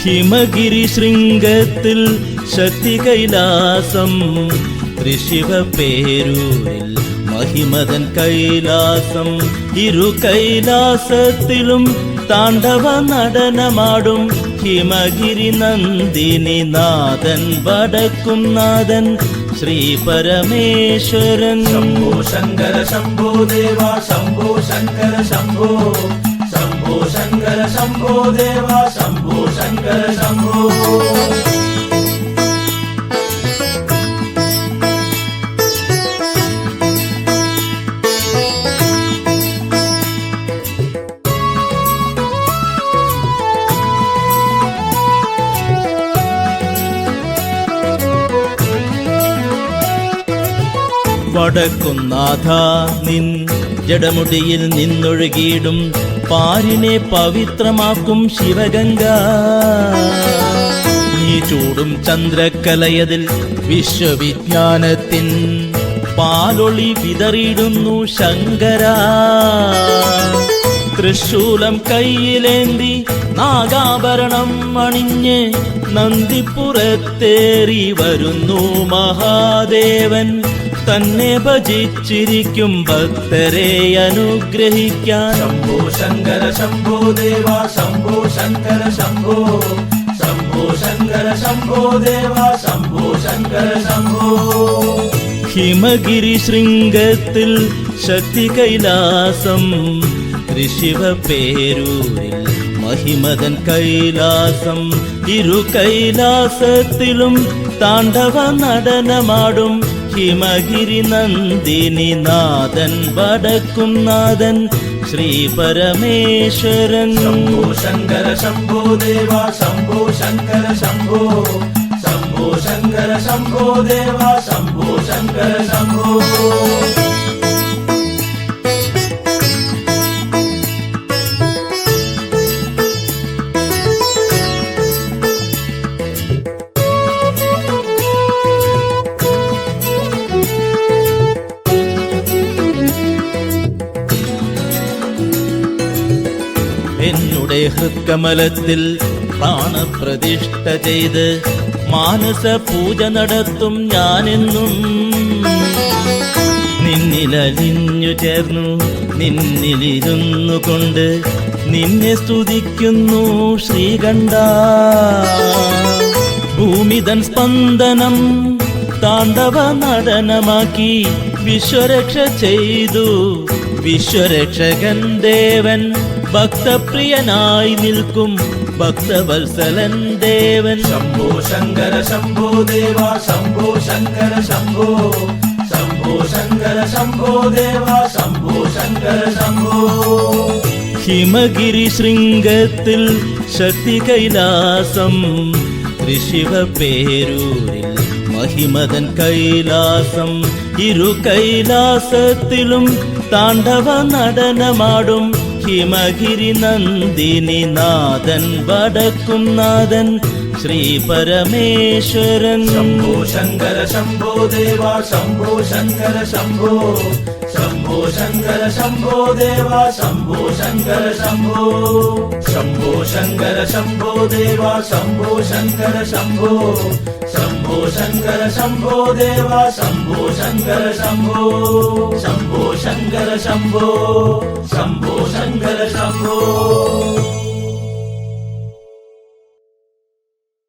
ഹിമഗിരി ശൃംഗത്തിൽ ശക്തി കൈലാസം തൃശിവപേരൂരിൽ മഹിമതൻ കൈലാസം ഇരു കൈലാസത്തിലും താണ്ഡവ നടനമാടും ഹിമഗിരി നന്ദിനി നാഥൻ വടക്കും നാഥൻ ശ്രീ പരമേശ്വരൻ. ശംഭോ ശങ്കര ശംഭോ ദേവ ശംഭോ ശങ്കര ശംഭോ ശംഭോ ശങ്കര ശംഭോ ദേവ ശംഭോ ശങ്കര ശംഭോ. വടക്കുന്നാഥ നിൻ ജടമുടിയിൽ നിന്നൊഴുകിയിടും പാരിനെ പവിത്രമാക്കും ശിവഗംഗ. നീ ചൂടും ചന്ദ്രക്കലയതിൽ വിശ്വവിജ്ഞാനത്തിൻ പാലൊളി വിതറിയിടുന്നു ശങ്കര. തൃശൂലം കയ്യിലേന്തി നാഗാഭരണം അണിഞ്ഞ് നന്ദിപ്പുറത്തേറി വരുന്നു മഹാദേവൻ. തന്നെ ഭജിച്ചിരിക്കും ഭക്തരെ അനുഗ്രഹിക്കാൻ. ശംഭോ ശങ്കര ശംഭോ ദേവ ശംഭോ ശങ്കര ശംഭോ ശംഭോ ശങ്കര ശംഭോ ദേവ ശംഭോ ശങ്കര ശംഭോ. ഹിമഗിരി ശൃംഗത്തിൽ ശക്തി കൈലാസം തൃശിവപേരൂരിൽ മഹിമതൻ കൈലാസം ഇരു കൈലാസത്തിലും താണ്ഡവ നടനമാടും ഹിമഗിരി നന്ദിനി നാഥൻ വടക്കും നാഥൻ ശ്രീ പരമേശ്വരൻ. ശംഭോ ശങ്കര ശംഭോ ദേവ ശംഭോ ശങ്കര ശംഭോ ശംഭോ ശങ്കര ശംഭോ ദേവ ശംഭോ ശങ്കര ശംഭോ. എന്നുടെ ഹൃത്കമലത്തിൽ പ്രാണപ്രതിഷ്ഠ ചെയ്ത് മാനസ പൂജ നടത്തും ഞാനെന്നും. നിന്നിലലിഞ്ഞു ചേർന്നു നിന്നിലിരുന്നു കൊണ്ട് നിന്നെ സ്തുതിക്കുന്നു ശ്രീകണ്ഠ. ഭൂമിതൻ സ്പന്ദനം താണ്ഡവ നടനമാക്കി വിശ്വരക്ഷ ചെയ്തു വിശ്വരക്ഷകൻ ദേവൻ. ഭക്തപ്രിയനായി നിൽക്കും ഭക്തവത്സലൻ ദേവൻ. ശംഭോ ശങ്കര ശംഭോ ദേവ ശംഭോ ശങ്കര ശംഭോ ശംഭോ ശങ്കര ശംഭോ ദേവ ശംഭോ ശങ്കര ശംഭോ. ഹിമഗിരി ശൃംഗത്തിൽ ശക്തി കൈലാസം തൃശിവപേരൂരിൽ മഹിമതൻ കൈലാസം ഇരു കൈലാസത്തിലും താണ്ഡവ നടനമാടും ഹിമഗിരി നന്ദിനി നാഥൻ വടക്കും നാഥൻ ശ്രീ പരമേശ്വരൻ. ശംഭോ ശങ്കര ശംഭോ ദേവ ശംഭോ ശങ്കര ശംഭോ ശംഭോ ശങ്കര ശംഭോ ദേവ ശംഭോ ശങ്കര ശംഭോ. ശംഭോ ശങ്കര ശംഭോ ദേവ ശംഭോ ശങ്കര ശംഭോ ശംഭോ ശങ്കര ശംഭോ ദേവ ശംഭോ ശങ്കര ശംഭോ. ശംഭോ ശങ്കര ശംഭോ ശംഭോ ശങ്കര ശംഭോ.